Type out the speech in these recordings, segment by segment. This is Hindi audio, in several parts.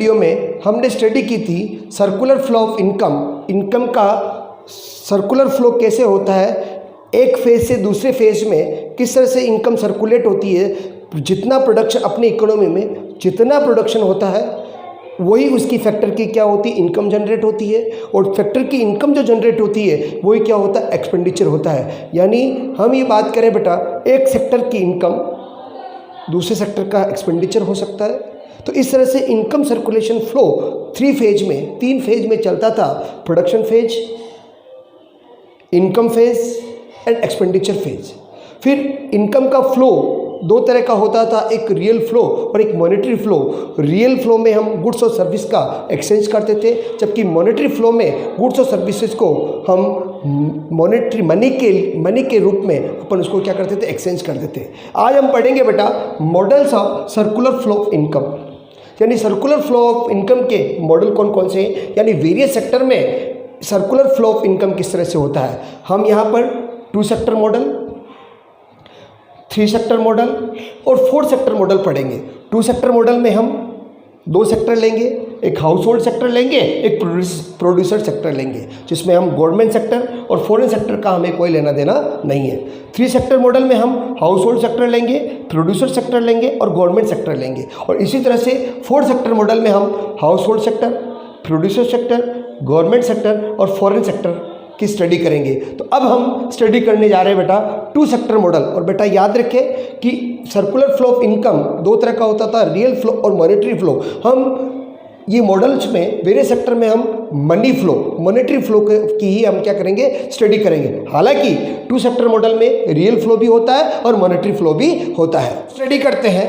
वीडियो में हमने स्टडी की थी सर्कुलर फ्लो ऑफ इनकम का सर्कुलर फ्लो कैसे होता है, एक फेज से दूसरे फेज में किस तरह से इनकम सर्कुलेट होती है। जितना प्रोडक्शन अपनी इकोनॉमी में जितना प्रोडक्शन होता है वही उसकी फैक्टर की क्या होती है, इनकम जनरेट होती है, और फैक्टर की इनकम जो जनरेट होती है वही क्या होता है, एक्सपेंडिचर होता है। यानी हम ये बात करें बेटा, एक सेक्टर की इनकम दूसरे सेक्टर का एक्सपेंडिचर हो सकता है। तो इस तरह से इनकम सर्कुलेशन फ्लो तीन फेज में चलता था, production phase, income phase and expenditure phase. फिर इनकम का फ्लो दो तरह का होता था, एक रियल फ्लो और एक मॉनेटरी फ्लो। रियल फ्लो में हम गुड्स और सर्विस का एक्सचेंज करते थे, जबकि मॉनेटरी फ्लो में गुड्स और सर्विसेज को हम मॉनेटरी मनी के रूप में अपन उसको क्या करते थे, एक्सचेंज करते थे। आज हम पढ़ेंगे बेटा models of circular flow of income, यानी सर्कुलर फ्लो ऑफ इनकम के मॉडल कौन कौन से हैं, यानी वेरियस सेक्टर में सर्कुलर फ्लो ऑफ इनकम किस तरह से होता है। हम यहाँ पर 2 सेक्टर मॉडल, 3 सेक्टर मॉडल और 4 सेक्टर मॉडल पढ़ेंगे। 2 सेक्टर मॉडल में हम 2 सेक्टर लेंगे, एक हाउस होल्ड सेक्टर लेंगे, एक प्रोड्यूसर सेक्टर लेंगे, जिसमें हम गवर्नमेंट सेक्टर और फॉरेन सेक्टर का हमें कोई लेना देना नहीं है। 3 सेक्टर मॉडल में हम हाउस होल्ड सेक्टर लेंगे, प्रोड्यूसर सेक्टर लेंगे और गवर्नमेंट सेक्टर लेंगे। और इसी तरह से 4 सेक्टर मॉडल में हम house hold sector, producer sector, government sector और फॉरेन सेक्टर की स्टडी करेंगे। तो अब हम स्टडी करने जा रहे हैं बेटा 2 सेक्टर मॉडल। और बेटा याद रखें कि सर्कुलर फ्लो ऑफ इनकम 2 तरह का होता था, रियल फ्लो और मॉनेटरी फ्लो। हम ये मॉडल्स में वेरियस सेक्टर में हम मॉनेटरी फ्लो की ही हम क्या करेंगे, स्टडी करेंगे। हालांकि 2 सेक्टर मॉडल में रियल फ्लो भी होता है और मॉनेटरी फ्लो भी होता है। स्टडी करते हैं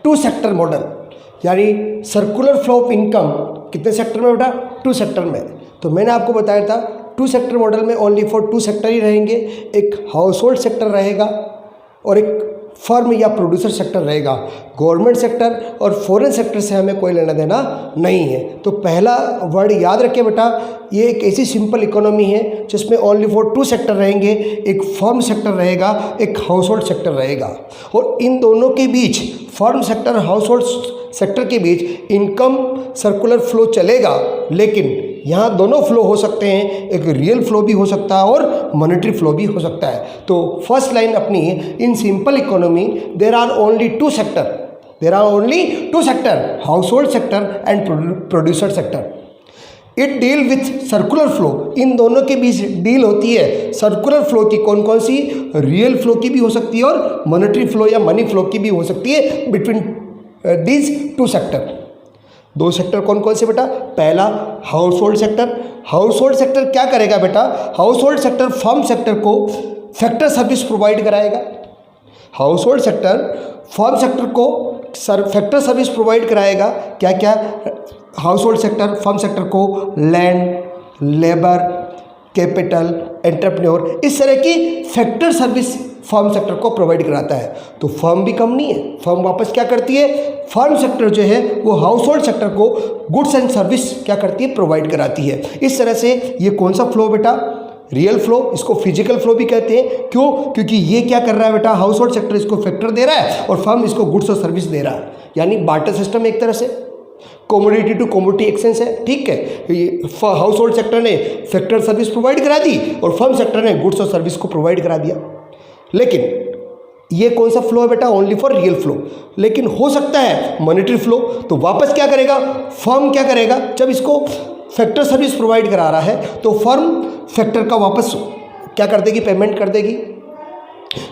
2 सेक्टर मॉडल, यानी सर्कुलर फ्लो ऑफ इनकम कितने सेक्टर में बेटा, 2 सेक्टर में। तो मैंने आपको बताया था 2 सेक्टर मॉडल में ओनली फॉर 2 सेक्टर ही रहेंगे, एक हाउस होल्ड सेक्टर रहेगा और एक फर्म या प्रोड्यूसर सेक्टर रहेगा। गवर्नमेंट सेक्टर और फॉरेन सेक्टर से हमें कोई लेना देना नहीं है। तो पहला वर्ड याद रखें बेटा, ये एक ऐसी सिंपल इकोनॉमी है जिसमें ओनली फॉर 2 सेक्टर रहेंगे, एक फर्म सेक्टर रहेगा, एक हाउस होल्ड सेक्टर रहेगा। और इन दोनों के बीच, फर्म सेक्टर और हाउस होल्ड सेक्टर के बीच इनकम सर्कुलर फ्लो चलेगा, लेकिन यहाँ दोनों फ्लो हो सकते हैं, एक रियल फ्लो भी हो सकता है और मॉनेटरी फ्लो भी हो सकता है। तो फर्स्ट लाइन अपनी, in simple economy there are only 2 sector, household sector and producer sector. It deal with circular flow, in दोनों के बीच डील होती है सर्कुलर फ्लो की। कौन कौन सी, रियल फ्लो की भी हो सकती है और मॉनेटरी फ्लो या मनी फ्लो की भी हो सकती है बिटवीन दीज 2 सेक्टर। 2 सेक्टर कौन कौन से बेटा, पहला house hold sector. Household sector क्या करेगा बेटा, house hold sector firm sector को फैक्टर सर्विस प्रोवाइड कराएगा। House hold sector firm sector को फैक्टर सर्विस प्रोवाइड कराएगा। क्या क्या, house hold sector firm sector को लैंड, लेबर, कैपिटल, एंटरप्रेन्योर, इस तरह की फैक्टर सर्विस फर्म सेक्टर को प्रोवाइड कराता है। तो फर्म भी कम नहीं है, फर्म वापस क्या करती है, फर्म सेक्टर जो है वो हाउस होल्ड सेक्टर को गुड्स एंड सर्विस क्या करती है, प्रोवाइड कराती है। इस तरह से ये कौन सा फ्लो बेटा, रियल फ्लो, इसको फिजिकल फ्लो भी कहते हैं। क्यों, क्योंकि ये क्या कर रहा है बेटा, हाउस होल्ड सेक्टर इसको फैक्टर दे रहा है और फर्म इसको गुड्स और सर्विस दे रहा है, यानी बार्टर सिस्टम एक तरह से, कमोडिटी टू कमोडिटी एक्सचेंज है। ठीक है, ये हाउस होल्ड सेक्टर ने फैक्टर सर्विस प्रोवाइड करा दी और फर्म सेक्टर ने गुड्स और सर्विस को प्रोवाइड करा दिया। लेकिन ये कौन सा फ्लो है बेटा, ओनली फॉर रियल फ्लो। लेकिन हो सकता है मॉनेटरी फ्लो, तो वापस क्या करेगा, फर्म क्या करेगा, जब इसको फैक्टर सर्विस प्रोवाइड करा रहा है तो फर्म फैक्टर का वापस क्या कर देगी, पेमेंट कर देगी।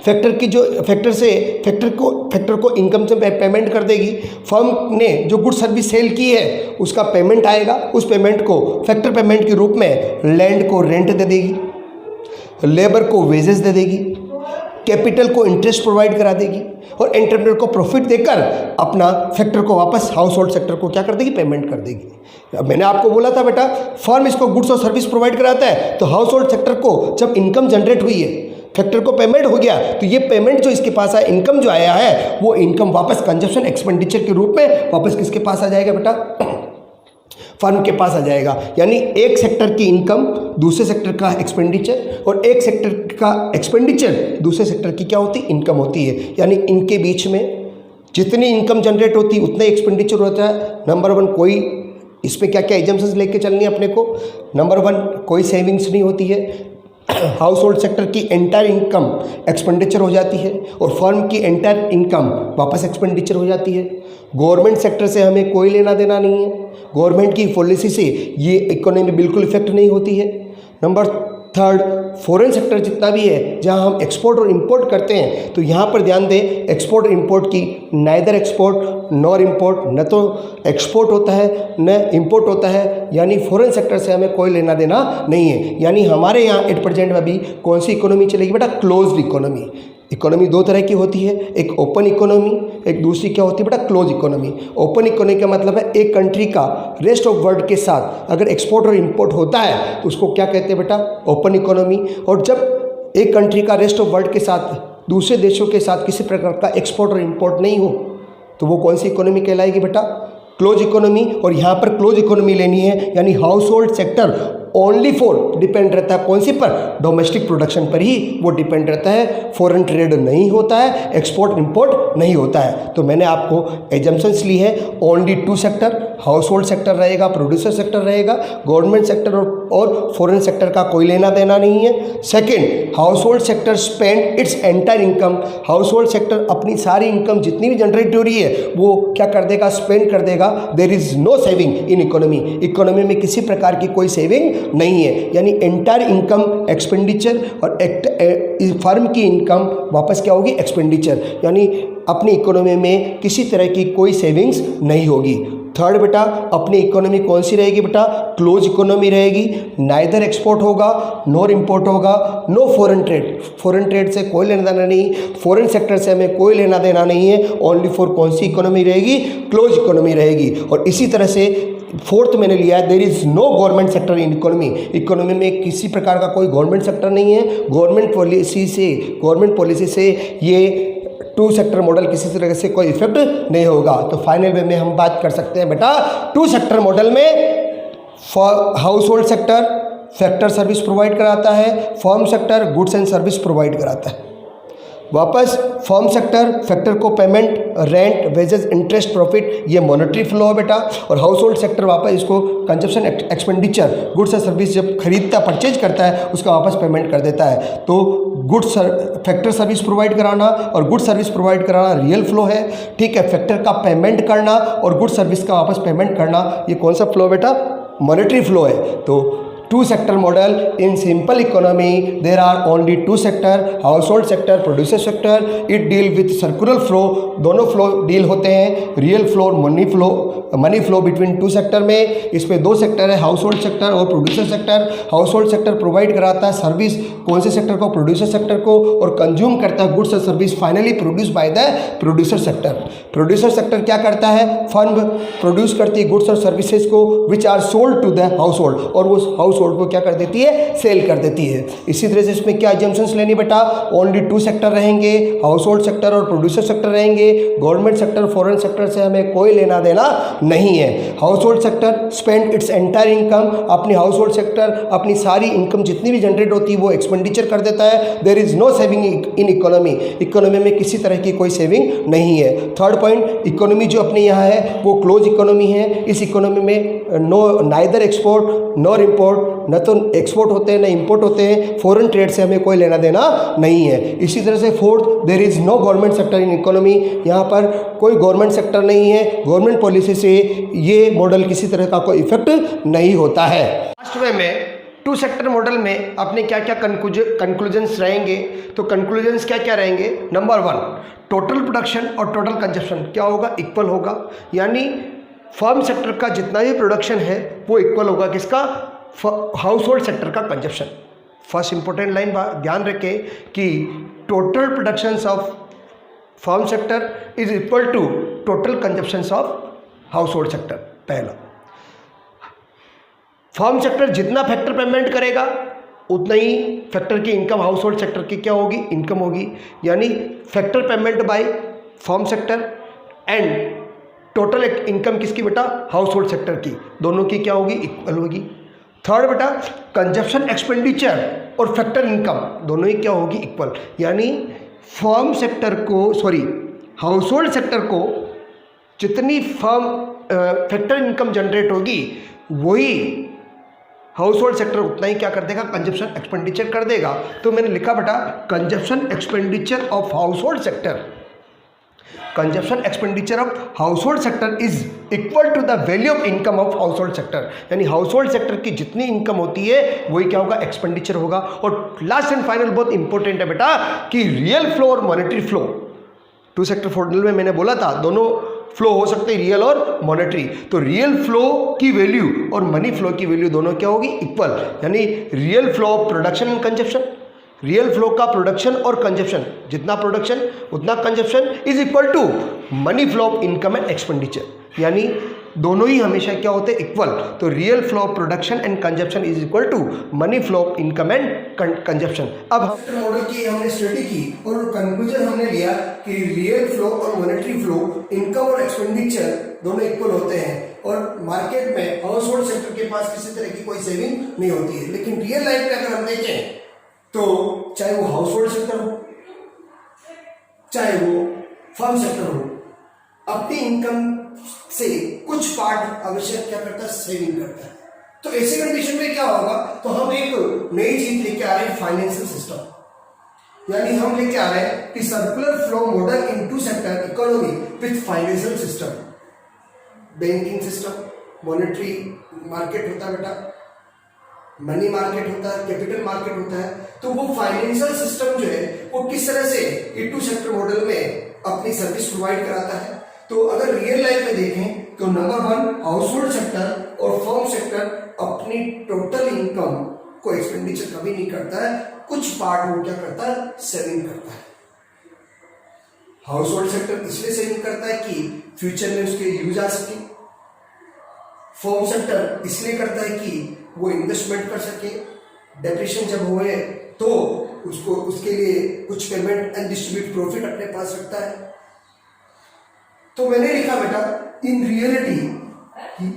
फैक्टर की जो फैक्टर को इनकम से पेमेंट कर देगी। फर्म ने जो गुड सर्विस सेल की है उसका पेमेंट आएगा, उस पेमेंट को फैक्टर पेमेंट के रूप में लैंड को रेंट दे देगी, लेबर को वेजेस दे देगी, कैपिटल को इंटरेस्ट प्रोवाइड करा देगी और एंटरप्रेन्योर को प्रॉफिट देकर अपना फैक्टर को वापस हाउस होल्ड सेक्टर को क्या कर देगी, पेमेंट कर देगी। मैंने आपको बोला था बेटा, फर्म इसको गुड्स और सर्विस प्रोवाइड कराता है, तो हाउस होल्ड सेक्टर को जब इनकम जनरेट हुई है, फैक्टर को पेमेंट हो गया, तो ये पेमेंट जो इसके पास आया, इनकम जो आया है, वो इनकम वापस कंजप्शन एक्सपेंडिचर के रूप में वापस किसके पास आ जाएगा बेटा, फर्म के पास आ जाएगा। यानी एक सेक्टर की इनकम दूसरे सेक्टर का एक्सपेंडिचर और एक सेक्टर का एक्सपेंडिचर दूसरे सेक्टर की क्या होती है, इनकम होती है। यानी इनके बीच में जितनी इनकम जनरेट होती उतना ही एक्सपेंडिचर होता है। नंबर वन, कोई इसमें क्या क्या एजम्पशंस लेके चलनी है अपने को। नंबर वन, कोई सेविंग्स नहीं होती है। हाउस होल्ड सेक्टर की एंटायर इनकम एक्सपेंडिचर हो जाती है और फर्म की एंटायर इनकम वापस एक्सपेंडिचर हो जाती है। गवर्नमेंट सेक्टर से हमें कोई लेना देना नहीं है। गवर्नमेंट की पॉलिसी से ये इकोनॉमी बिल्कुल इफेक्ट नहीं होती है। नंबर थर्ड, फॉरेन सेक्टर जितना भी है जहां हम एक्सपोर्ट और इंपोर्ट करते हैं, तो यहाँ पर ध्यान दें, एक्सपोर्ट और इंपोर्ट की नाइदर एक्सपोर्ट नॉर इंपोर्ट, न तो एक्सपोर्ट होता है न इंपोर्ट होता है, यानी फॉरेन सेक्टर से हमें कोई लेना देना नहीं है। यानी हमारे यहाँ एट प्रेजेंट में अभी कौन सी इकोनॉमी चलेगी बेटा? Closed economy. इकोनॉमी दो तरह की होती है, एक ओपन इकोनॉमी, एक दूसरी क्या होती है बेटा? Close economy. ओपन इकोनॉमी का मतलब है एक कंट्री का रेस्ट ऑफ वर्ल्ड के साथ अगर एक्सपोर्ट और इंपोर्ट होता है तो उसको क्या कहते हैं बेटा? Open economy. और जब एक कंट्री का रेस्ट ऑफ वर्ल्ड के साथ दूसरे देशों के साथ किसी प्रकार का एक्सपोर्ट और इंपोर्ट नहीं हो तो वो कौन सी इकोनॉमी कहलाएगी बेटा? Close economy. और यहाँ पर क्लोज इकोनॉमी लेनी है, यानी household sector only for depend रहता है कौन सी पर? डोमेस्टिक प्रोडक्शन पर ही वो डिपेंड रहता है। फॉरेन ट्रेड नहीं होता है, एक्सपोर्ट इंपोर्ट नहीं होता है। तो मैंने आपको एजम्पशंस ली है, only two sector, household sector रहेगा, प्रोड्यूसर सेक्टर रहेगा, गवर्नमेंट सेक्टर और फॉरेन सेक्टर का कोई लेना देना नहीं है। Second, household sector spend its entire income. Household sector अपनी सारी इनकम जितनी भी जनरेट हो रही है वो क्या कर देगा? स्पेंड कर देगा। There is no saving in economy. Economy में किसी प्रकार की कोई सेविंग नहीं है, यानी एंटायर इनकम एक्सपेंडिचर और फर्म की इनकम वापस क्या होगी? एक्सपेंडिचर। यानी अपनी इकोनॉमी में किसी तरह की कोई सेविंग्स नहीं होगी। थर्ड बेटा, अपनी इकोनॉमी कौन सी रहेगी बेटा? क्लोज इकोनॉमी रहेगी। नाइदर एक्सपोर्ट होगा नॉर इंपोर्ट होगा, no foreign trade. Foreign trade से कोई लेना देना नहीं, फॉरेन सेक्टर से हमें कोई लेना देना नहीं है। ओनली फॉर कौन सी इकोनॉमी रहेगी? क्लोज इकोनॉमी रहेगी। और इसी तरह से फोर्थ मैंने लिया है, there is no government sector in economy. Economy में किसी प्रकार का कोई गवर्नमेंट सेक्टर नहीं है। गवर्नमेंट पॉलिसी से ये टू सेक्टर मॉडल किसी तरह से कोई इफेक्ट नहीं होगा। तो फाइनल वे में हम बात कर सकते हैं बेटा, टू सेक्टर मॉडल में house hold sector factor service provide कराता है, firm sector goods and service provide कराता है। वापस फर्म सेक्टर फैक्टर को payment, rent, wages, interest, profit, ये मॉनेटरी फ्लो है बेटा। और हाउस होल्ड सेक्टर वापस इसको कंजप्शन एक्सपेंडिचर, गुड्स और सर्विस जब खरीदता परचेज करता है उसका वापस पेमेंट कर देता है। तो गुड्स फैक्टर सर्विस प्रोवाइड कराना और गुड सर्विस प्रोवाइड कराना रियल फ्लो है, ठीक है। फैक्टर का पेमेंट करना और गुड सर्विस का वापस पेमेंट करना, ये कौन सा फ्लो बेटा? मॉनेटरी फ्लो है। तो two sector model in simple economy, there are only two sector, household sector, producer sector. It deal with circular flow, दोनों फ्लो डील होते हैं, रियल फ्लो और money flow between two sector में। इसमें दो सेक्टर है, हाउस होल्ड सेक्टर और producer sector. Household sector provide कराता है सर्विस कौन से सेक्टर को? प्रोड्यूसर सेक्टर को, और कंज्यूम करता है गुड्स और service finally produce by the producer sector. Producer sector क्या करता है? फर्म प्रोड्यूस करती है गुड्स और सर्विसेज को which are sold to the household, और वो हाउस होल्ड को क्या कर देती है? सेल कर देती है। इसी तरह से इसमें क्या एजम्पशंस लेनी बेटा? ओनली टू सेक्टर रहेंगे, हाउस होल्ड सेक्टर और प्रोड्यूसर सेक्टर रहेंगे। गवर्नमेंट सेक्टर फॉरेन सेक्टर से हमें कोई लेना देना नहीं है। Household sector spend its entire income, अपनी हाउस होल्ड सेक्टर अपनी सारी इनकम जितनी भी जनरेट होती है वो एक्सपेंडिचर कर देता है। There is no saving in economy. Economy में किसी तरह की कोई सेविंग नहीं है। थर्ड पॉइंट, इकोनॉमी जो अपने यहाँ है वो क्लोज इकोनॉमी है। इस इकोनॉमी में नाइदर एक्सपोर्ट नॉर इंपोर्ट, न तो एक्सपोर्ट होते हैं न इंपोर्ट होते हैं। फॉरेन ट्रेड से हमें कोई लेना देना नहीं है। इसी तरह से fourth, there is no government sector in economy, यहाँ पर कोई गवर्नमेंट सेक्टर नहीं है। गवर्नमेंट पॉलिसी से ये मॉडल किसी तरह का कोई इफेक्ट नहीं होता है। लास्ट में टू सेक्टर मॉडल में अपने क्या क्या कंक्लूजन्स रहेंगे? तो कंक्लूजन्स क्या क्या रहेंगे? नंबर वन, टोटल प्रोडक्शन और टोटल कंजप्शन क्या होगा? इक्वल होगा। यानी फर्म सेक्टर का जितना भी प्रोडक्शन है वो इक्वल होगा किसका? हाउस होल्ड सेक्टर का कंजप्शन। फर्स्ट इंपॉर्टेंट लाइन ध्यान रखें कि total productions of firm sector is equal to total consumptions of household sector. पहला, फर्म सेक्टर जितना फैक्टर पेमेंट करेगा उतना ही फैक्टर की इनकम हाउस होल्ड सेक्टर की क्या होगी? इनकम होगी। यानी factor payment by firm sector and total income किसकी बेटा? हाउस होल्ड सेक्टर की, दोनों की क्या होगी? इक्वल होगी। थर्ड बेटा, कंजप्शन एक्सपेंडिचर और फैक्टर इनकम दोनों ही क्या होगी? इक्वल। यानी फर्म सेक्टर को हाउस होल्ड सेक्टर को जितनी फर्म फैक्टर इनकम जनरेट होगी वही हाउस होल्ड सेक्टर उतना ही क्या कर देगा, कंजप्शन एक्सपेंडिचर कर देगा। तो मैंने लिखा बेटा consumption expenditure of household sector, consumption expenditure of household sector is equal to the value of income of household sector. यानी हाउस होल्ड सेक्टर की जितनी इनकम होती है वही क्या होगा, एक्सपेंडिचर होगा। और लास्ट एंड फाइनल बहुत इंपॉर्टेंट है बेटा कि रियल फ्लो और monetary flow, two sector model में मैंने बोला था दोनों फ्लो हो सकते हैं, रियल और मॉनेटरी। तो रियल फ्लो की वैल्यू और मनी फ्लो की वैल्यू दोनों क्या होगी, इक्वल। यानी real flow of production and consumption, real flow का प्रोडक्शन और कंजप्शन, जितना प्रोडक्शन उतना consumption is equal to money flow of income and expenditure. यानी दोनों ही हमेशा क्या होते हैं, इक्वल। तो real flow of production and consumption is equal to money flow of income and consumption. अब हम मॉडल की हमने स्टडी की और कंक्लूजन हमने लिया कि रियल फ्लो और मॉनेटरी फ्लो, इनकम और एक्सपेंडिचर दोनों इक्वल होते हैं और मार्केट में हाउस होल्ड सेक्टर के पास किसी तरह की कोई सेविंग नहीं होती है। लेकिन रियल लाइफ में अगर हम देखें तो चाहे वो हाउस होल्ड सेक्टर हो चाहे वो फर्म सेक्टर हो, अपनी इनकम से कुछ पार्ट आवश्यक क्या करता है, सेविंग करता है। तो ऐसे कंडीशन में क्या होगा, तो हम एक नई चीज लेके आ रहे हैं, फाइनेंशियल सिस्टम। यानी हम लेके आ रहे हैं कि circular flow model in two sector economy with financial system. Banking system, monetary market होता है बेटा, मनी मार्केट होता है, कैपिटल मार्केट होता है। तो वो फाइनेंशियल सिस्टम जो है वो किस तरह से इन टू सेक्टर मॉडल में अपनी सर्विस प्रोवाइड कराता है। तो अगर रियल लाइफ में देखें तो नंबर 1 हाउस होल्ड सेक्टर और फर्म सेक्टर अपनी टोटल इनकम को एक्सपेंडिचर कभी नहीं करता है, कुछ पार्ट वो क्या करता है, सेविंग करता है। हाउस होल्ड सेक्टर इसलिए सेविंग करता है कि फ्यूचर में उसके यूज आ सके। फर्म सेक्टर इसलिए करता है कि वो इन्वेस्टमेंट कर सके, डेप्रिसिएशन जब हुए तो उसको उसके लिए कुछ पेमेंट एंड डिस्ट्रीब्यूट प्रॉफिट अपने पास रखता है। तो मैंने लिखा बेटा in reality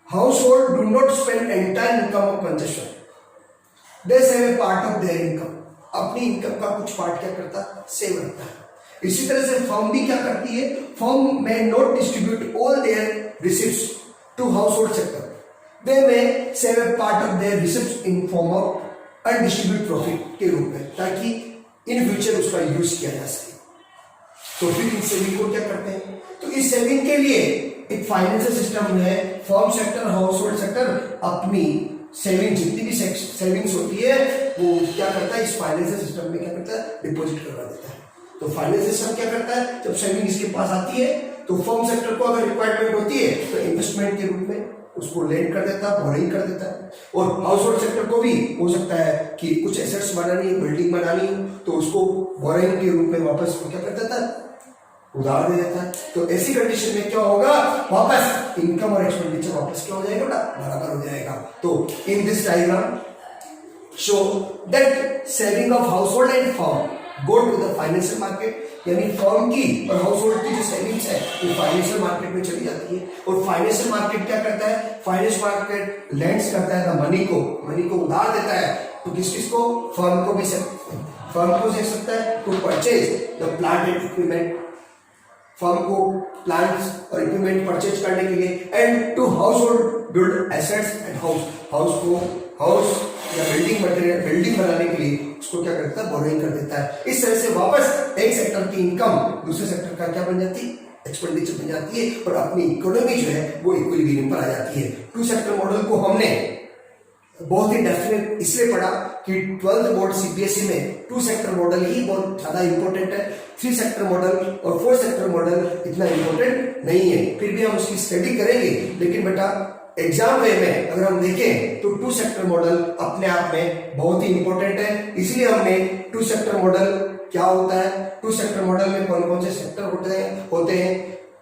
house hold do not spend entire income on consumption, they save a part of there income. अपनी इनकम का कुछ पार्ट क्या करता है, सेव रखता है। इसी तरह से फर्म भी क्या करती है, firm may not distribute all their receipts to household sector, they may save a part of their receipts in form of undistribute profit के रूप में, ताकि इन फ्यूचर उसका यूज किया जा सके। तो फिर इस सेविंग को क्या करते हैं, तो इस सेविंग के लिए एक फाइनेंशियल सिस्टम है। Firm sector, household sector अपनी सेविंग, जितनी भी सेविंग्स होती है वो क्या करता है, इस फाइनेंशियल सिस्टम में क्या करता है, डिपॉजिट करवा देता है। तो फाइनेंशियल सिस्टम क्या करता है, जब सेविंग इसके पास आती है तो फर्म सेक्टर को अगर रिक्वायरमेंट होती है तो इन्वेस्टमेंट के रूप में उसको लेंड कर देता है, बोरिंग कर देता है। और हाउस होल्ड सेक्टर को भी हो सकता है कि कुछ एसेट्स बनानी है, बिल्डिंग बनानी है, तो उसको बोरिंग के रूप में वापस क्या कर देता है, उधार दे देता है। तो ऐसी कंडीशन में क्या होगा, वापस इनकम और एक्सपेंडिचर वापस क्या हो जाएगा बेटा, बराबर हो जाएगा। तो in this diagram show that saving of household and firm go to the financial market. यानी फर्म की और हाउस होल्ड की जो सेविंग्स है वो फाइनेंशियल मार्केट में चली जाती है। और फाइनेंशियल मार्केट क्या करता है, फाइनेंशियल मार्केट लेंड्स करता है मनी को उधार देता है। तो किस को, फर्म को भी फर्म को दे सकता है to purchase the plant and equipment, firm को प्लांट्स और इक्विपमेंट परचेज करने के लिए, and to household build assets and house या बिल्डिंग मटेरियल, बिल्डिंग बनाने के लिए उसको क्या करता है, बोरोइंग कर देता है। इस तरह से वापस एक सेक्टर की इनकम दूसरे सेक्टर का क्या बन जाती है, एक्सपेंडिचर बन जाती है, और अपनी इकोनॉमी जो है वो इक्विलिब्रियम पर आ जाती है। टू सेक्टर मॉडल को हमने बहुत ही डेफिनेट इसलिए पढ़ा कि 12th बोर्ड सीबीएसई में टू सेक्टर मॉडल ही बहुत ज्यादा इंपॉर्टेंट है। 3 सेक्टर मॉडल और 4 सेक्टर मॉडल इतना इंपॉर्टेंट नहीं है, फिर भी हम उसकी स्टडी करेंगे। लेकिन बेटा एग्जाम वे में अगर हम देखें तो 2 सेक्टर मॉडल अपने आप में बहुत ही इंपॉर्टेंट है। इसलिए हमने 2 सेक्टर मॉडल क्या होता है, 2 सेक्टर मॉडल में कौन कौन से सेक्टर होते हैं,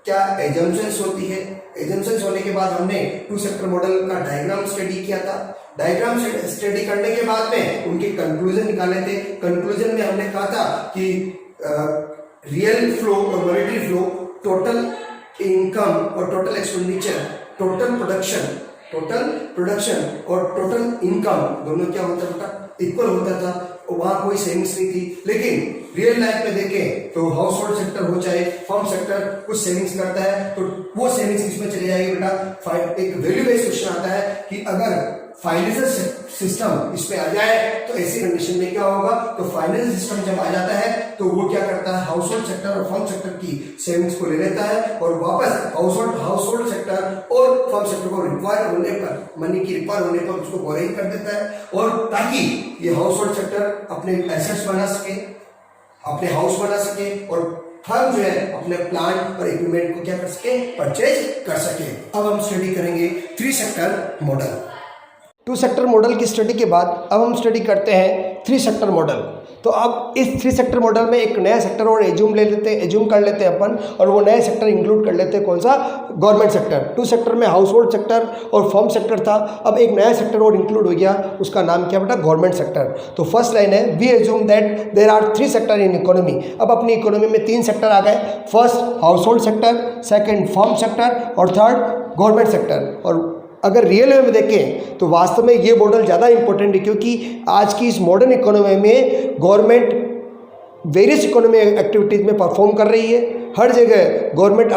क्या एजम्पशंस होती है, एजम्पशंस होने के बाद हमने 2 सेक्टर मॉडल का डायग्राम स्टडी किया था। डायग्राम स्टडी करने के बाद में उनके कंक्लूजन निकाले थे। कंक्लूजन में हमने कहा था कि रियल फ्लो और मॉनेटरी फ्लो, टोटल इनकम और टोटल एक्सपेंडिचर, टोटल प्रोडक्शन और टोटल इनकम दोनों क्या होता था, इक्वल होता था। वहाँ कोई सेविंग्स नहीं थी। लेकिन रियल लाइफ में देखें तो हाउस होल्ड सेक्टर हो चाहे फर्म सेक्टर कुछ सेविंग्स करता है तो वो सेविंग्स इसमें चली जाएगी बेटा। एक वैल्यू बेस्ड क्वेश्चन आता है कि अगर फाइनेंशियल सिस्टम इसमें आ जाए तो ऐसी कंडीशन में क्या होगा, तो फाइनेंशियल सिस्टम जब आ जाता है तो वो क्या करता है, हाउस होल्ड सेक्टर और फर्म सेक्टर की सेविंग्स को ले लेता है और वापस हाउस होल्ड सेक्टर और फर्म सेक्टर को रिक्वायर होने पर, मनी की रिक्वायर होने पर उसको बोरिंग कर देता है और ताकि ये हाउस होल्ड सेक्टर अपने एसेट्स बना सके, अपने हाउस बना सके और फर्म जो है अपने प्लांट और इक्विपमेंट को क्या कर सके, परचेज कर सके। अब हम स्टडी करेंगे 3 सेक्टर मॉडल। 2 सेक्टर मॉडल की स्टडी के बाद अब हम स्टडी करते हैं 3 सेक्टर मॉडल। तो अब इस 3 सेक्टर मॉडल में एक नया सेक्टर और एज्यूम कर लेते हैं अपन और वो नया सेक्टर इंक्लूड कर लेते हैं, कौन सा, गवर्नमेंट सेक्टर। 2 सेक्टर में हाउस होल्ड सेक्टर और फर्म सेक्टर था, अब एक नया सेक्टर और इंक्लूड हो गया, उसका नाम क्या बेटा, गवर्नमेंट सेक्टर। तो फर्स्ट लाइन है, we assume that there are 3 sector in economy. अब अपनी इकोनॉमी में 3 सेक्टर आ गए, first household sector, second firm sector और थर्ड गवर्नमेंट सेक्टर। और अगर रियल में देखें तो वास्तव में ये मॉडल ज़्यादा इंपॉर्टेंट है क्योंकि आज की इस मॉडर्न इकोनॉमी में गवर्नमेंट वेरियस इकोनॉमी एक्टिविटीज़ में परफॉर्म कर रही है। हर जगह गवर्नमेंट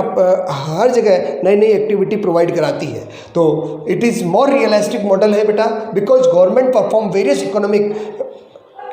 हर जगह नई नई एक्टिविटी प्रोवाइड कराती है। तो it is more realistic model है बेटा, because government perform various economic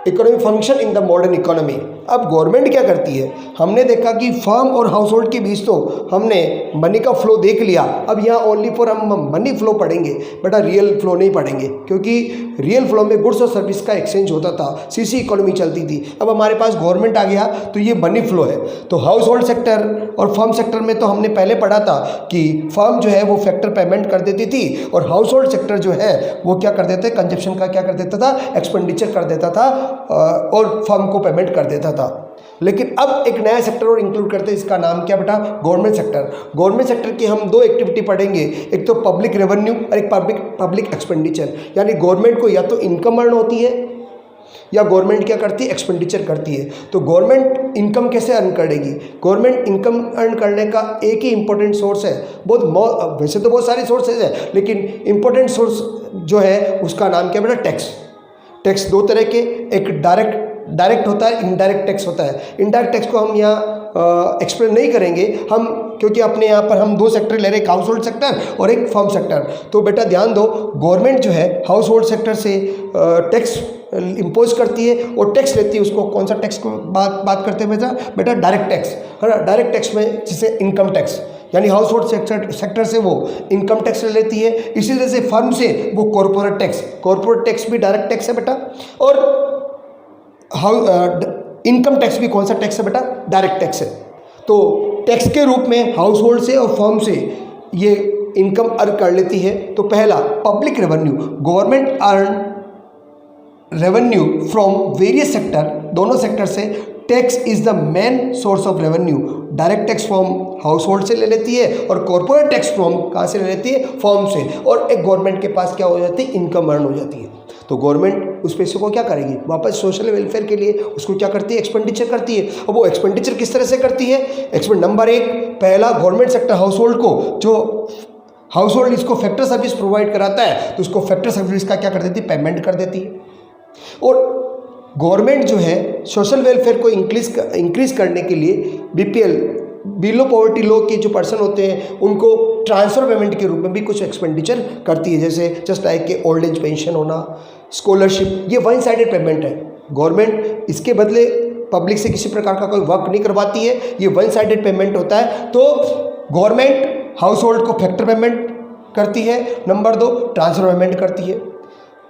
function in the modern economy. अब गवर्नमेंट क्या करती है, हमने देखा कि फर्म और हाउस होल्ड के बीच तो हमने मनी का फ्लो देख लिया, अब यहाँ ओनली फॉर हम मनी फ्लो पढ़ेंगे बेटा, रियल फ्लो नहीं पढ़ेंगे क्योंकि रियल फ्लो में गुड्स और सर्विस का एक्सचेंज होता था, सीसी इकोनॉमी चलती थी। अब हमारे पास गवर्नमेंट आ गया तो ये मनी फ्लो है। तो हाउस होल्ड सेक्टर और फर्म सेक्टर में तो हमने पहले पढ़ा था कि फर्म जो है वो फैक्टर पेमेंट कर देती थी और हाउस होल्ड सेक्टर जो है वो क्या कर देते, कंजप्शन का क्या कर देता था, एक्सपेंडिचर कर देता था और फर्म को पेमेंट कर देता था। लेकिन अब एक नया सेक्टर और इंक्लूड करते हैं, इसका नाम क्या बेटा, गवर्नमेंट सेक्टर। गवर्नमेंट सेक्टर की हम 2 एक्टिविटी पढ़ेंगे, एक तो पब्लिक रेवेन्यू और एक पब्लिक एक्सपेंडिचर। यानी गवर्नमेंट को या तो इनकम अर्न होती है या गवर्नमेंट क्या करती है, एक्सपेंडिचर करती है। तो गवर्नमेंट इनकम कैसे अर्न करेगी, गवर्नमेंट इनकम अर्न करने का एक ही इंपॉर्टेंट सोर्स है, वैसे तो बहुत सारे सोर्सेज है लेकिन इंपॉर्टेंट सोर्स जो है उसका नाम क्या बेटा, टैक्स। टैक्स 2 तरह के, एक डायरेक्ट होता है, इनडायरेक्ट टैक्स होता है। इनडायरेक्ट टैक्स को हम यहाँ एक्सप्लेन नहीं करेंगे हम, क्योंकि अपने यहाँ पर हम 2 सेक्टर ले रहे हैं, एक हाउस होल्ड सेक्टर और एक फर्म सेक्टर। तो बेटा ध्यान दो, गवर्नमेंट जो है हाउस होल्ड सेक्टर से टैक्स इम्पोज करती है और टैक्स लेती है, उसको कौन सा टैक्स को बात करते हैं बेटा, डायरेक्ट टैक्स है ना। डायरेक्ट टैक्स में जिसे इनकम टैक्स, यानी हाउस होल्ड सेक्टर से वो इनकम टैक्स ले लेती है। इसी तरह से फर्म से वो कॉर्पोरेट टैक्स भी डायरेक्ट टैक्स है बेटा। और इनकम टैक्स भी कौन सा टैक्स है बेटा, डायरेक्ट टैक्स है। तो टैक्स के रूप में हाउस होल्ड से और फर्म से ये इनकम अर्न कर लेती है। तो पहला public revenue, government earn revenue from various sector, दोनों सेक्टर से। Tax is the main source of revenue. Direct tax from house hold से ले लेती है और कॉर्पोरेट टैक्स फ्रॉम कहाँ से ले लेती है, फर्म से। और एक गवर्नमेंट के पास क्या हो जाती है, इनकम अर्न हो जाती है। तो गवर्नमेंट उस पैसे को क्या करेगी, वापस सोशल वेलफेयर के लिए उसको क्या करती है, एक्सपेंडिचर करती है। अब वो एक्सपेंडिचर किस तरह से करती है, नंबर 1 पहला गवर्नमेंट सेक्टर हाउस होल्ड को, जो हाउस होल्ड इसको फैक्टर सर्विस प्रोवाइड कराता है तो उसको फैक्टर सर्विस का क्या कर देती है, पेमेंट कर देती है। और गवर्नमेंट जो है सोशल वेलफेयर को इंक्रीज करने के लिए बीपीएल, बिलो पॉवर्टी लो के जो पर्सन होते हैं उनको ट्रांसफ़र पेमेंट के रूप में भी कुछ एक्सपेंडिचर करती है, जैसे जस्ट लाइक के ओल्ड एज पेंशन होना, स्कॉलरशिप। ये वन साइडेड पेमेंट है। गवर्नमेंट इसके बदले पब्लिक से किसी प्रकार का कोई वर्क नहीं करवाती है, ये वन साइडेड पेमेंट होता है। तो गवर्नमेंट हाउस होल्ड को फैक्टर पेमेंट करती है, नंबर 2 ट्रांसफ़र पेमेंट करती है।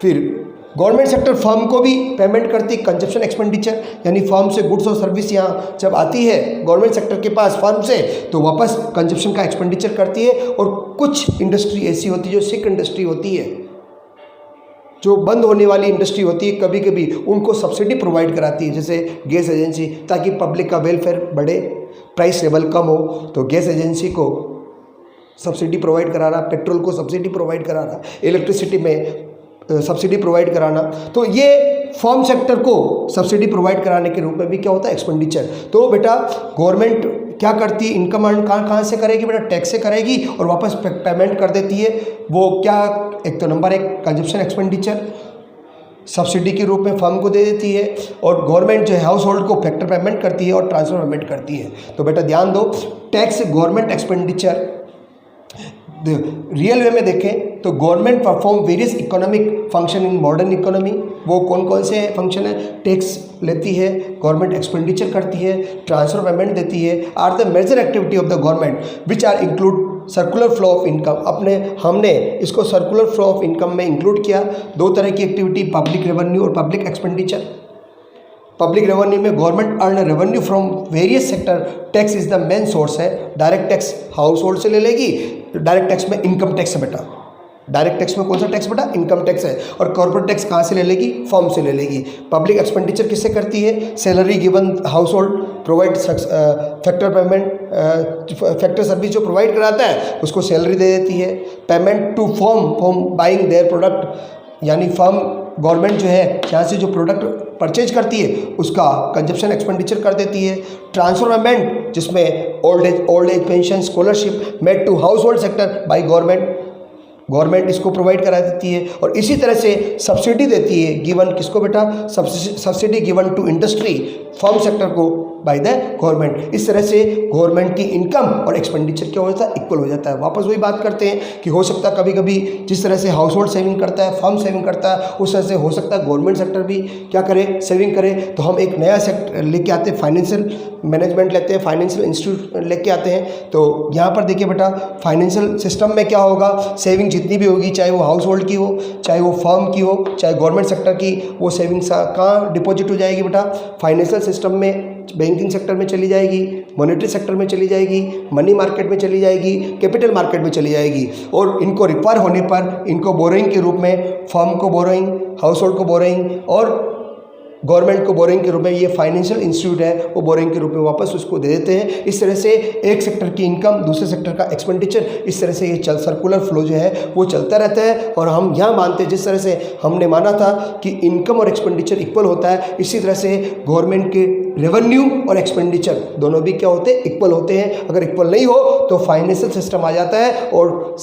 फिर गवर्नमेंट सेक्टर फर्म को भी पेमेंट करती है, कंजप्शन एक्सपेंडिचर, यानी फर्म से गुड्स और सर्विस यहाँ जब आती है गवर्नमेंट सेक्टर के पास फर्म से, तो वापस कंजप्शन का एक्सपेंडिचर करती है। और कुछ इंडस्ट्री ऐसी होती है जो सिक इंडस्ट्री होती है, जो बंद होने वाली इंडस्ट्री होती है, कभी कभी उनको सब्सिडी प्रोवाइड कराती है, जैसे गैस एजेंसी, ताकि पब्लिक का वेलफेयर बढ़े, प्राइस लेवल कम हो, तो गैस एजेंसी को सब्सिडी प्रोवाइड कराना, पेट्रोल को सब्सिडी प्रोवाइड कराना, इलेक्ट्रिसिटी में सब्सिडी प्रोवाइड कराना। तो ये फर्म सेक्टर को सब्सिडी प्रोवाइड कराने के रूप में भी क्या होता है, एक्सपेंडिचर। तो बेटा गवर्नमेंट क्या करती है, इनकम अर्न कहाँ से करेगी बेटा, टैक्स से करेगी और वापस पेमेंट कर देती है। वो क्या, एक तो नंबर 1 कंजप्शन एक्सपेंडिचर, सब्सिडी के रूप में फर्म को दे देती है, और गवर्नमेंट जो है हाउस होल्ड को फैक्टर पेमेंट करती है और ट्रांसफर पेमेंट करती है। तो बेटा ध्यान दो, tax government expenditure real way में देखें तो government perform various economic function in modern economy. वो कौन कौन से फंक्शन है? टैक्स लेती है, गवर्नमेंट एक्सपेंडिचर करती है, ट्रांसफर पेमेंट देती है। Are the major activity of the government which are include circular flow of income. हमने इसको सर्कुलर फ्लो ऑफ इनकम में इंक्लूड किया। दो तरह की एक्टिविटी, पब्लिक रेवेन्यू और पब्लिक एक्सपेंडिचर। पब्लिक रेवेन्यू में government earn revenue from various sector, tax is the main source है। डायरेक्ट टैक्स हाउस होल्ड से ले लेगी, डायरेक्ट टैक्स में इनकम टैक्स है बेटा। डायरेक्ट टैक्स में कौन सा टैक्स बेटा? इनकम टैक्स है। और कॉर्पोरेट टैक्स कहाँ से ले लेगी? फर्म से ले लेगी। पब्लिक एक्सपेंडिचर किससे करती है? Salary given household, provide factor payment, factor service जो प्रोवाइड कराता है उसको सैलरी दे देती है। Payment to firm buying their product, यानी फर्म गवर्नमेंट जो है यहाँ से जो प्रोडक्ट परचेज करती है उसका कंजप्शन एक्सपेंडिचर कर देती है। ट्रांसफर पेमेंट जिसमें old age pension, scholarship made to household sector by government इसको प्रोवाइड करा देती है। और इसी तरह से सब्सिडी देती है, गिवन किसको बेटा? Subsidy given to industry, firm sector को बाय द गवर्नमेंट। इस तरह से गवर्नमेंट की इनकम और एक्सपेंडिचर क्या हो जाता है? इक्वल हो जाता है। वापस वही बात करते हैं कि हो सकता है कभी कभी जिस तरह से हाउस होल्ड सेविंग करता है, फर्म सेविंग करता है, उस तरह से हो सकता है गवर्नमेंट सेक्टर भी क्या करे? सेविंग करे। तो हम एक नया सेक्टर लेके आते हैं, फाइनेंशियल मैनेजमेंट लेते हैं, फाइनेंशियल इंस्टीट्यूट लेके आते हैं। तो यहाँ पर देखिए बेटा, फाइनेंशियल सिस्टम में क्या होगा? सेविंग जितनी भी होगी, चाहे वो हाउस होल्ड की हो, चाहे वो फर्म की हो, चाहे गवर्नमेंट सेक्टर की, वो सेविंग्स कहाँ डिपॉजिट हो जाएगी बेटा? फाइनेंशियल सिस्टम में, बैंकिंग सेक्टर में चली जाएगी, मॉनेटरी सेक्टर में चली जाएगी, मनी मार्केट में चली जाएगी, कैपिटल मार्केट में चली जाएगी। और इनको रिक्वायर होने पर इनको बोरोइंग के रूप में, फर्म को बोरोइंग, हाउस होल्ड को बोरोइंग और गवर्नमेंट को बोरिंग के रूप में, ये फाइनेंशियल इंस्टीट्यूट है वो बोरिंग के रूप में वापस उसको दे देते हैं। इस तरह से एक सेक्टर की इनकम, दूसरे सेक्टर का एक्सपेंडिचर, इस तरह से ये सर्कुलर फ्लो जो है वो चलता रहता है। और हम यहाँ मानते हैं, जिस तरह से हमने माना था कि इनकम और एक्सपेंडिचर इक्वल होता है, इसी तरह से गवर्नमेंट के रेवेन्यू और एक्सपेंडिचर दोनों भी क्या होते हैं? इक्वल होते हैं। अगर इक्वल नहीं हो तो फाइनेंशियल सिस्टम आ जाता है और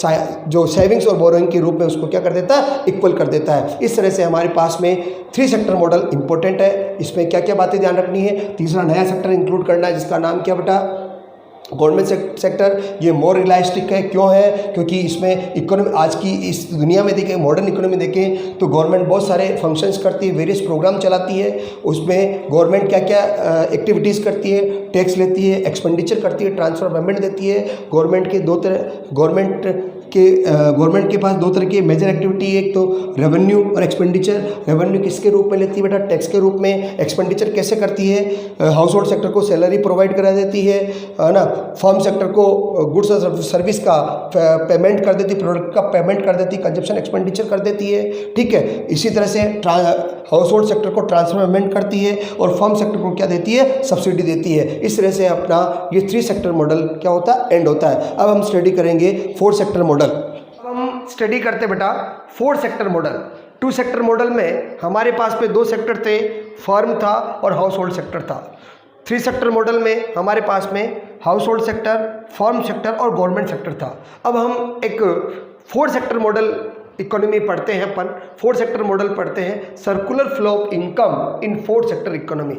जो सेविंग्स और बोरोइंग के रूप में उसको क्या कर देता है? इक्वल कर देता है। इस तरह से हमारे पास में 3 सेक्टर मॉडल इंपॉर्टेंट है। इसमें क्या क्या बातें ध्यान रखनी है? तीसरा नया सेक्टर इंक्लूड करना है जिसका नाम क्या बेटा? Government sector. ये मोर रियलिस्टिक है। क्यों है? क्योंकि इसमें इकोनॉमी, आज की इस दुनिया में देखें, मॉडर्न इकोनॉमी देखें तो गवर्नमेंट बहुत सारे फंक्शंस करती है, वेरियस प्रोग्राम चलाती है। उसमें गवर्नमेंट क्या क्या एक्टिविटीज़ करती है? टैक्स लेती है, एक्सपेंडिचर करती है, ट्रांसफर पेमेंट देती है। गवर्नमेंट के पास 2 तरह की मेजर एक्टिविटी है, एक तो रेवेन्यू और एक्सपेंडिचर। रेवेन्यू किसके रूप में लेती है बेटा? टैक्स के रूप में। एक्सपेंडिचर कैसे करती है? हाउस होल्ड सेक्टर को सैलरी प्रोवाइड करा देती है ना। फर्म सेक्टर को गुड्स और सर्विस का पेमेंट कर देती, प्रोडक्ट का पेमेंट कर देती, कंजप्शन एक्सपेंडिचर कर देती है। ठीक है। इसी तरह से हाउस होल्ड सेक्टर को ट्रांसफर पेमेंट करती है और फर्म सेक्टर को क्या देती है? सब्सिडी देती है। इस तरह से अपना ये 3 सेक्टर मॉडल क्या होता है? एंड होता है। अब हम स्टडी करेंगे 4 सेक्टर मॉडल। अब हम स्टडी करते बेटा 4 सेक्टर मॉडल। 2 सेक्टर मॉडल में हमारे पास में 2 सेक्टर थे, फर्म था और हाउस होल्ड सेक्टर था। 3 सेक्टर मॉडल में हमारे पास में house hold sector, firm sector और गवर्नमेंट सेक्टर था। अब हम एक 4 सेक्टर मॉडल इकोनॉमी पढ़ते हैं अपन। 4 सेक्टर मॉडल पढ़ते हैं, circular flow of income in 4 sector economy.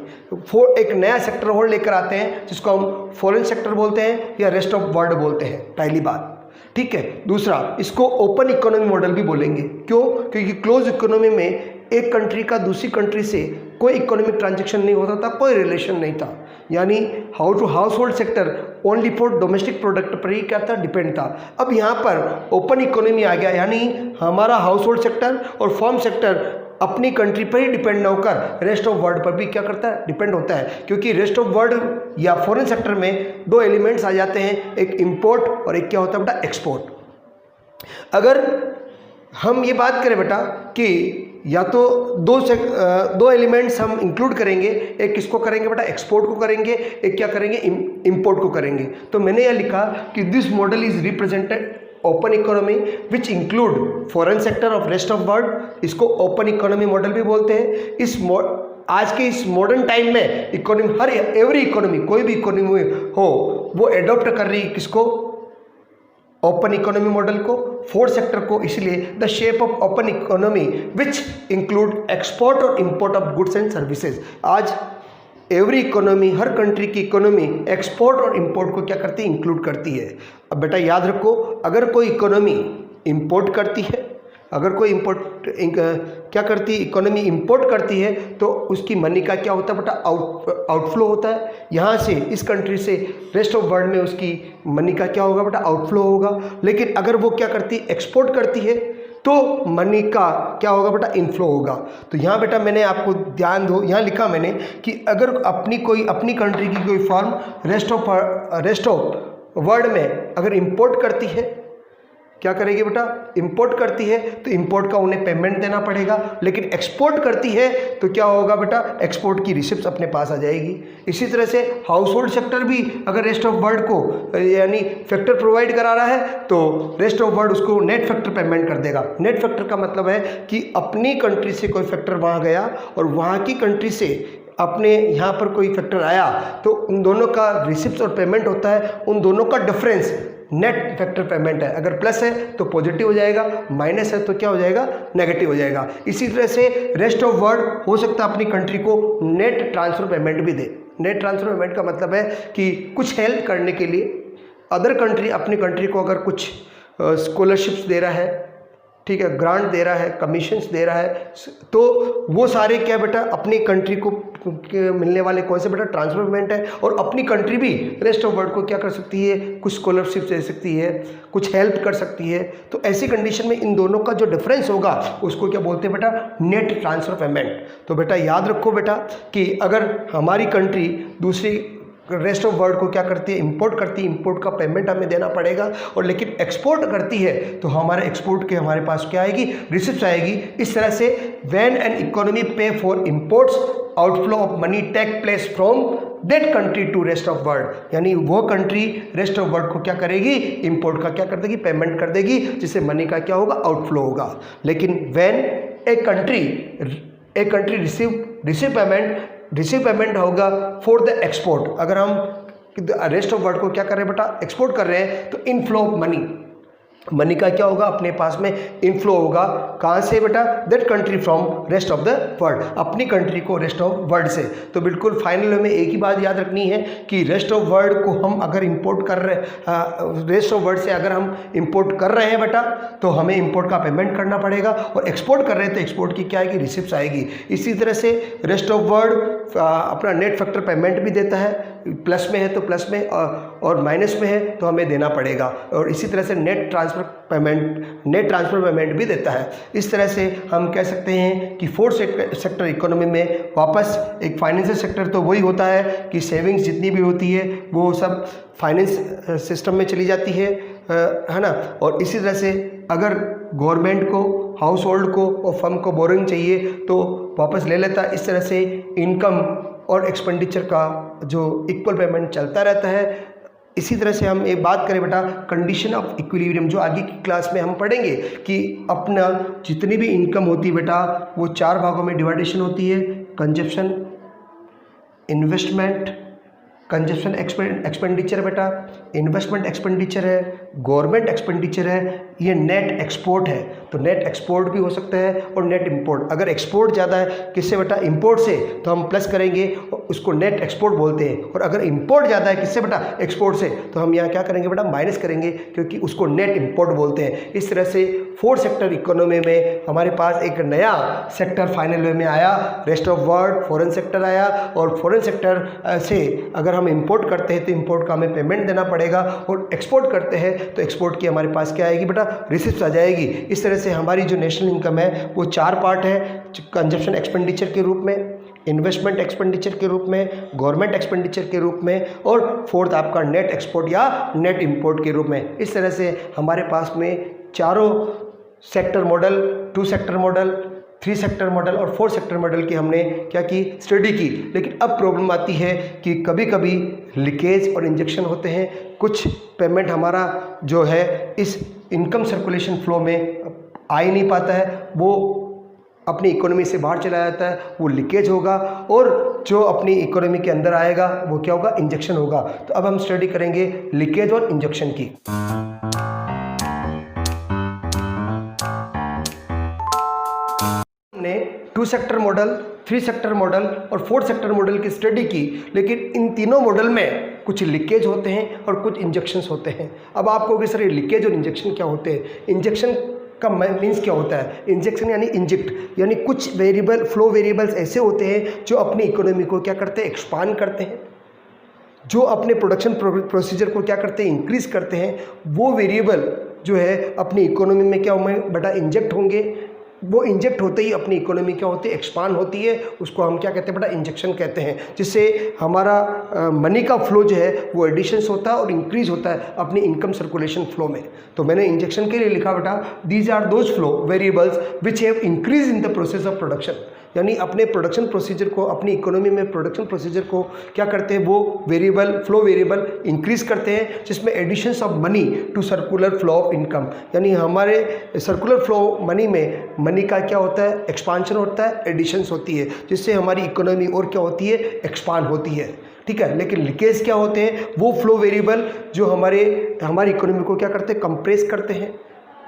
एक नया सेक्टर और लेकर आते हैं जिसको हम फॉरेन सेक्टर बोलते हैं या रेस्ट ऑफ वर्ल्ड बोलते हैं, पहली बात। ठीक है। दूसरा, इसको ओपन इकोनॉमी मॉडल भी बोलेंगे। क्यों? क्योंकि क्लोज इकोनॉमी में एक कंट्री का दूसरी कंट्री से कोई इकोनॉमिक ट्रांजैक्शन नहीं होता था, कोई रिलेशन नहीं था। यानी household sector only for domestic product पर ही क्या था? डिपेंड था। अब यहाँ पर ओपन इकोनॉमी आ गया, यानी हमारा हाउस होल्ड सेक्टर और फर्म सेक्टर अपनी कंट्री पर ही डिपेंड ना होकर रेस्ट ऑफ वर्ल्ड पर भी क्या करता है? डिपेंड होता है। क्योंकि रेस्ट ऑफ वर्ल्ड या फॉरेन सेक्टर में 2 एलिमेंट्स आ जाते हैं, एक इंपोर्ट और एक क्या होता है बेटा? एक्सपोर्ट। अगर हम ये बात करें बेटा कि या तो 2 एलिमेंट्स हम इंक्लूड करेंगे, एक किसको करेंगे बेटा? एक्सपोर्ट को करेंगे, एक क्या करेंगे? इंपोर्ट को करेंगे। तो मैंने यह लिखा कि this model is represented open economy which include foreign sector of rest of world. इसको ओपन इकोनॉमी मॉडल भी बोलते हैं। आज के इस मॉडर्न टाइम में इकोनॉमी, एवरी इकोनॉमी, कोई भी इकोनॉमी हो, वो एडॉप्ट कर रही है किसको? ओपन इकोनॉमी मॉडल को, फोर्थ सेक्टर को इसलिए the shape of open economy which include export और import of goods and services. आज एवरी इकोनॉमी, हर कंट्री की इकोनॉमी एक्सपोर्ट और इंपोर्ट को क्या करती है, इंक्लूड करती है। अब बेटा याद रखो, अगर कोई इकोनॉमी इंपोर्ट करती है, अगर कोई क्या करती है, इकोनॉमी इंपोर्ट करती है, तो उसकी मनी का क्या होता है बेटा, आउटफ्लो होता है। यहाँ से इस कंट्री से रेस्ट ऑफ वर्ल्ड में उसकी मनी का क्या होगा बेटा, आउटफ्लो होगा। लेकिन अगर वो क्या करती है, एक्सपोर्ट करती है, तो मनी का क्या होगा बेटा, इनफ्लो होगा। तो यहाँ बेटा मैंने आपको ध्यान दो, यहाँ लिखा मैंने कि अगर अपनी कंट्री की कोई फर्म रेस्ट ऑफ वर्ल्ड में अगर इंपोर्ट करती है, क्या करेगी बेटा, इंपोर्ट करती है तो इंपोर्ट का उन्हें पेमेंट देना पड़ेगा। लेकिन एक्सपोर्ट करती है तो क्या होगा बेटा, एक्सपोर्ट की रिसिप्ट अपने पास आ जाएगी। इसी तरह से हाउस होल्ड सेक्टर भी अगर रेस्ट ऑफ वर्ल्ड को यानी फैक्टर प्रोवाइड करा रहा है तो रेस्ट ऑफ वर्ल्ड उसको नेट फैक्टर पेमेंट कर देगा। नेट फैक्टर का मतलब है कि अपनी कंट्री से कोई फैक्टर वहाँ गया और वहाँ की कंट्री से अपने यहाँ पर कोई फैक्टर आया, तो उन दोनों का रिसिप्ट और पेमेंट होता है, उन दोनों का डिफरेंस नेट फैक्टर पेमेंट है। अगर प्लस है तो पॉजिटिव हो जाएगा, माइनस है तो क्या हो जाएगा, नेगेटिव हो जाएगा। इसी तरह से रेस्ट ऑफ वर्ल्ड हो सकता है अपनी कंट्री को नेट ट्रांसफर पेमेंट भी दे। नेट ट्रांसफर पेमेंट का मतलब है कि कुछ हेल्प करने के लिए अदर कंट्री अपनी कंट्री को अगर कुछ स्कॉलरशिप्स दे रहा है, ठीक है, ग्रांट दे रहा है, कमीशंस दे रहा है, तो वो सारे क्या बेटा अपनी कंट्री को मिलने वाले कौन से बेटा, ट्रांसफर पेमेंट है। और अपनी कंट्री भी रेस्ट ऑफ वर्ल्ड को क्या कर सकती है, कुछ स्कॉलरशिप दे सकती है, कुछ हेल्प कर सकती है। तो ऐसी कंडीशन में इन दोनों का जो डिफरेंस होगा उसको क्या बोलते हैं बेटा, नेट ट्रांसफर पेमेंट। तो बेटा याद रखो बेटा कि अगर हमारी कंट्री दूसरी रेस्ट ऑफ वर्ल्ड को क्या करती है, इंपोर्ट करती है, इंपोर्ट का पेमेंट हमें देना पड़ेगा। और लेकिन एक्सपोर्ट करती है तो हमारे एक्सपोर्ट के हमारे पास क्या आएगी, रिसिप्ट आएगी। इस तरह से when an economy pay for imports outflow of money take place from that country to rest of world, यानी वो कंट्री रेस्ट ऑफ वर्ल्ड को क्या करेगी, इंपोर्ट का क्या कर देगी, पेमेंट कर देगी, जिससे मनी का क्या होगा, आउटफ्लो होगा। लेकिन when a country receive payment होगा फॉर द एक्सपोर्ट। अगर हम रेस्ट ऑफ वर्ल्ड को क्या कर रहे हैं बेटा, एक्सपोर्ट कर रहे हैं, तो इनफ्लो ऑफ मनी का क्या होगा, अपने पास में इनफ्लो होगा। कहाँ से बेटा, that country from rest of the world, अपनी कंट्री को रेस्ट ऑफ वर्ल्ड से। तो बिल्कुल फाइनल में एक ही बात याद रखनी है कि रेस्ट ऑफ वर्ल्ड को हम अगर इंपोर्ट कर रहे, रेस्ट ऑफ वर्ल्ड से अगर हम इंपोर्ट कर रहे हैं बेटा, तो हमें इंपोर्ट का पेमेंट करना पड़ेगा। और एक्सपोर्ट कर रहे हैं तो एक्सपोर्ट की क्या आएगी, रिसिप्ट आएगी। इसी तरह से रेस्ट ऑफ वर्ल्ड अपना नेट फैक्टर पेमेंट भी देता है, प्लस में है तो प्लस में, और माइनस में है तो हमें देना पड़ेगा। और इसी तरह से नेट ट्रांसफर पेमेंट भी देता है। इस तरह से हम कह सकते हैं कि फोर्थ सेक्टर इकोनॉमी में वापस एक फाइनेंशियल सेक्टर तो वही होता है कि सेविंग्स जितनी भी होती है वो सब फाइनेंस सिस्टम में चली जाती है ना। और इसी तरह से अगर गवर्नमेंट को, हाउस होल्ड को और फर्म को बोरिंग चाहिए तो वापस ले लेता है। इस तरह से इनकम और एक्सपेंडिचर का जो इक्वल पेमेंट चलता रहता है। इसी तरह से हम एक बात करें बेटा कंडीशन ऑफ इक्विलिब्रियम, जो आगे की क्लास में हम पढ़ेंगे कि अपना जितनी भी इनकम होती है बेटा वो 4 भागों में डिवाइडेशन होती है, कंजप्शन, इन्वेस्टमेंट, कंजप्शन एक्सपेंडिचर बेटा, इन्वेस्टमेंट एक्सपेंडिचर है, गवर्नमेंट एक्सपेंडिचर है, ये नेट एक्सपोर्ट है। तो नेट एक्सपोर्ट भी हो सकता है और नेट इंपोर्ट। अगर एक्सपोर्ट ज़्यादा है किससे बेटा, इंपोर्ट से, तो हम प्लस करेंगे, उसको नेट एक्सपोर्ट बोलते हैं। और अगर इंपोर्ट ज़्यादा है किससे बेटा, एक्सपोर्ट से, तो हम यहाँ क्या करेंगे बेटा, माइनस करेंगे, क्योंकि उसको नेट इंपोर्ट बोलते हैं। इस तरह से फोर्थ सेक्टर इकोनॉमी में हमारे पास एक नया सेक्टर फाइनल वे में आया, rest of world, foreign sector आया। और फॉरेन सेक्टर से अगर हम इंपोर्ट करते हैं तो इंपोर्ट का हमें पेमेंट देना पड़ेगा, और एक्सपोर्ट करते हैं तो एक्सपोर्ट की हमारे पास क्या आएगी बेटा, रिसिप्ट आ जाएगी। इस तरह से हमारी जो नेशनल इनकम है वो 4 पार्ट है, कंजप्शन एक्सपेंडिचर के रूप में, इन्वेस्टमेंट एक्सपेंडिचर के रूप में, गवर्नमेंट एक्सपेंडिचर के रूप में, और फोर्थ आपका नेट एक्सपोर्ट या नेट इंपोर्ट के रूप में। इस तरह से हमारे पास में चारों sector model, 2 sector model, 3 sector model और 4 सेक्टर मॉडल की हमने क्या की, स्टडी की। लेकिन अब प्रॉब्लम आती है कि कभी कभी लीकेज और इंजेक्शन होते हैं, कुछ पेमेंट हमारा जो है इस इनकम सर्कुलेशन फ्लो में आ ही नहीं पाता है, वो अपनी इकोनॉमी से बाहर चला जाता है, वो लीकेज होगा। और जो अपनी इकोनॉमी के अंदर आएगा वो क्या होगा, इंजेक्शन होगा। तो अब हम स्टडी करेंगे लीकेज और इंजेक्शन की। Two sector model, three sector model और फोर्थ सेक्टर मॉडल की स्टडी की, लेकिन इन तीनों मॉडल में कुछ लीकेज होते हैं और कुछ इंजेक्शंस होते हैं। अब आप कहोगे सर ये लीकेज और इंजेक्शन क्या होते हैं? इंजेक्शन का मीन्स क्या होता है? इंजेक्शन यानी इंजेक्ट, यानी कुछ वेरिएबल फ्लो वेरिएबल्स ऐसे होते हैं जो अपनी इकोनॉमी को क्या करते हैं? एक्सपांड करते हैं, जो अपने प्रोडक्शन प्रोसीजर को क्या करते हैं? इंक्रीज करते हैं। वो वेरिएबल जो है अपनी इकोनॉमी में क्या होंगे बेटा? इंजेक्ट होंगे। वो इंजेक्ट होते ही अपनी इकोनॉमी क्या होती है? एक्सपांड होती है। उसको हम क्या कहते हैं बेटा? इंजेक्शन कहते हैं, जिससे हमारा मनी का फ्लो जो है वो एडिशंस होता है और इंक्रीज होता है अपनी इनकम सर्कुलेशन फ्लो में। तो मैंने इंजेक्शन के लिए लिखा बेटा, these are those flow variables which have increase in the process of production, यानी अपने प्रोडक्शन प्रोसीजर को, अपनी इकोनॉमी में प्रोडक्शन प्रोसीजर को क्या करते हैं? वो वेरिएबल फ्लो वेरिएबल इंक्रीज करते हैं, जिसमें additions of money to circular flow of income, यानी हमारे सर्कुलर फ्लो मनी में मनी का क्या होता है? एक्सपांशन होता है, एडिशंस होती है, जिससे हमारी इकोनॉमी और क्या होती है? एक्सपांड होती है। ठीक है, लेकिन लीकेज क्या होते हैं? वो फ्लो वेरिएबल जो हमारी इकोनॉमी को क्या करते हैं? कंप्रेस करते हैं,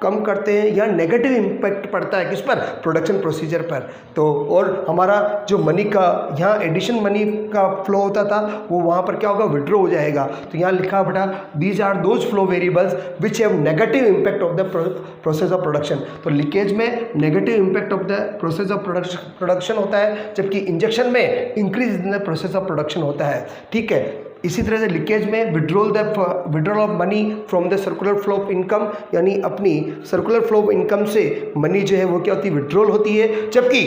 कम करते हैं, या नेगेटिव इम्पैक्ट पड़ता है किस पर? प्रोडक्शन प्रोसीजर पर। तो और हमारा जो मनी का यहाँ एडिशन मनी का फ्लो होता था वो वहाँ पर क्या होगा? विड्रॉ हो जाएगा। तो यहाँ लिखा बेटा, these are those flow variables which have negative impact of the process of production. तो लीकेज में negative impact of the process of production होता है, जबकि इंजेक्शन में increase in the process of production होता है। ठीक है, इसी तरह से लीकेज में withdrawal of money from the circular flow of income, यानी अपनी सर्कुलर फ्लो ऑफ इनकम से मनी जो है वो क्या होती है? विड्रॉल होती है। जबकि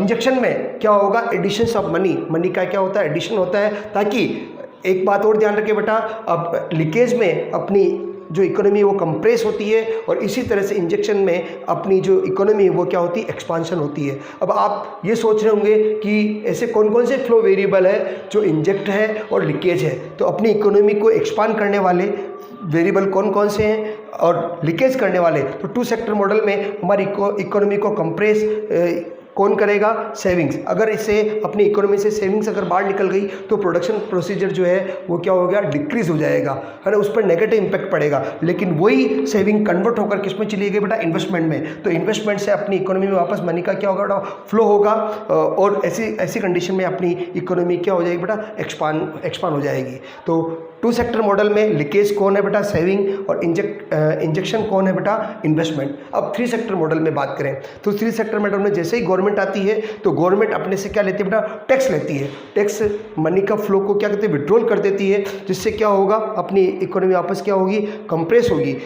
इंजेक्शन में क्या होगा? एडिशंस ऑफ मनी का क्या होता है? एडिशन होता है। ताकि एक बात और ध्यान रखें बेटा, अब लीकेज में अपनी जो इकोनॉमी है वो कंप्रेस होती है, और इसी तरह से इंजेक्शन में अपनी जो इकोनॉमी है वो क्या होती है? एक्सपांशन होती है। अब आप ये सोच रहे होंगे कि ऐसे कौन कौन से फ्लो वेरिएबल है जो इंजेक्ट है और लीकेज है, तो अपनी इकोनॉमी को एक्सपांड करने वाले वेरिएबल कौन कौन से हैं और लीकेज करने वाले? तो टू सेक्टर मॉडल में हमारी इकोनॉमी को कंप्रेस कौन करेगा? सेविंग्स। अगर इससे अपनी इकोनॉमी से सेविंग्स अगर बाहर निकल गई तो प्रोडक्शन प्रोसीजर जो है वो क्या हो गया? डिक्रीज हो जाएगा, है ना, उस पर नेगेटिव इंपैक्ट पड़ेगा। लेकिन वही सेविंग कन्वर्ट होकर किस में चली गई बेटा? इन्वेस्टमेंट में। तो इन्वेस्टमेंट से अपनी इकोनॉमी में वापस मनी का क्या होगा बेटा? फ्लो होगा, और ऐसी कंडीशन में अपनी इकोनॉमी क्या हो जाएगी बेटा? एक्सपांड हो जाएगी। तो टू सेक्टर मॉडल में लीकेज कौन है बेटा? सेविंग, और इंजेक्शन कौन है बेटा? इन्वेस्टमेंट। अब थ्री सेक्टर मॉडल में बात करें तो थ्री सेक्टर मॉडल में जैसे ही गवर्नमेंट आती है तो गवर्नमेंट अपने से क्या लेती है बेटा? टैक्स लेती है। टैक्स मनी का फ्लो को क्या कहते हैं? विड्रॉल कर देती है, जिससे क्या होगा? अपनी इकोनॉमी वापस क्या होगी? कंप्रेस होगी।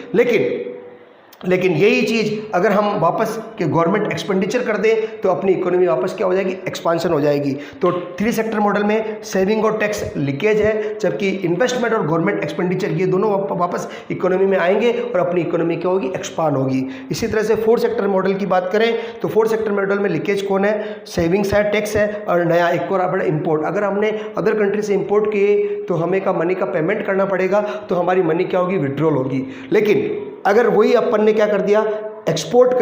लेकिन यही चीज़ अगर हम वापस के गवर्नमेंट एक्सपेंडिचर कर दें तो अपनी इकोनॉमी वापस क्या हो जाएगी? एक्सपांशन हो जाएगी। तो थ्री सेक्टर मॉडल में सेविंग और टैक्स लीकेज है, जबकि इन्वेस्टमेंट और गवर्नमेंट एक्सपेंडिचर ये दोनों वापस इकोनॉमी में आएंगे और अपनी इकोनॉमी क्या होगी? एक्सपांड होगी। इसी तरह से फोर्थ सेक्टर मॉडल की बात करें तो फोर्थ सेक्टर मॉडल में लीकेज कौन है? सेविंग्स है, टैक्स है, और नया एक और बड़ा इम्पोर्ट। अगर हमने अदर कंट्री से इम्पोर्ट किए तो हमें का मनी का पेमेंट करना पड़ेगा, तो हमारी मनी क्या होगी? विड्रॉल होगी। लेकिन अगर वही अपन ने क्या कर दिया? एक्सपोर्ट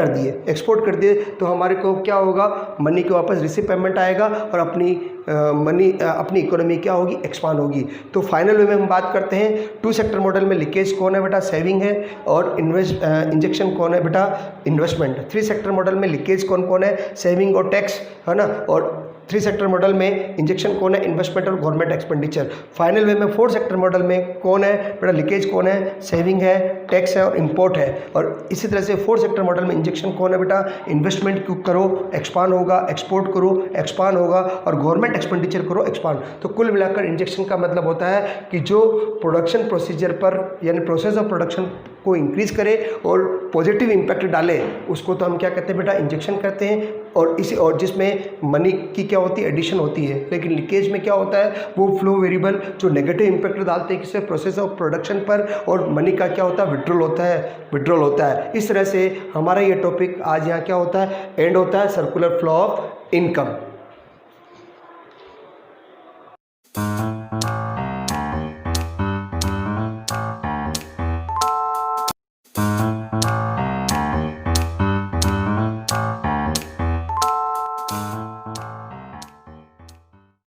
कर दिए तो हमारे को क्या होगा? मनी के वापस रिसीव पेमेंट आएगा और अपनी इकोनॉमी क्या होगी? एक्सपांड होगी। तो फाइनल वे में हम बात करते हैं टू सेक्टर मॉडल में लीकेज कौन है बेटा? सेविंग है, और इंजेक्शन कौन है बेटा? इन्वेस्टमेंट। थ्री सेक्टर मॉडल में लीकेज कौन है? सेविंग और टैक्स, है ना, और थ्री सेक्टर मॉडल में इंजेक्शन कौन है? इन्वेस्टमेंट और गवर्नमेंट एक्सपेंडिचर। फाइनल वे में फोर्थ सेक्टर मॉडल में कौन है बेटा? लीकेज कौन है? सेविंग है, टैक्स है और इंपोर्ट है। और इसी तरह से फोर्थ सेक्टर मॉडल में इंजेक्शन कौन है बेटा? इन्वेस्टमेंट करो, एक्सपांड होगा, एक्सपोर्ट करो, एक्सपांड होगा, और गवर्नमेंट एक्सपेंडिचर करो, एक्सपांड। तो कुल मिलाकर इंजेक्शन का मतलब होता है कि जो प्रोडक्शन प्रोसीजर पर यानी प्रोसेस ऑफ प्रोडक्शन को इंक्रीज करे और पॉजिटिव इम्पैक्ट डाले, उसको तो हम क्या कहते हैं बेटा? इंजेक्शन करते हैं। और जिसमें मनी की क्या होती है? एडिशन होती है। लेकिन लीकेज में क्या होता है? वो फ्लो वेरिएबल जो नेगेटिव इम्पैक्ट डालते हैं किसी प्रोसेस ऑफ प्रोडक्शन पर, और मनी का क्या होता है? विड्रॉल होता है। इस तरह से हमारा ये टॉपिक आज यहाँ क्या होता है? एंड होता है, सर्कुलर फ्लो ऑफ इनकम।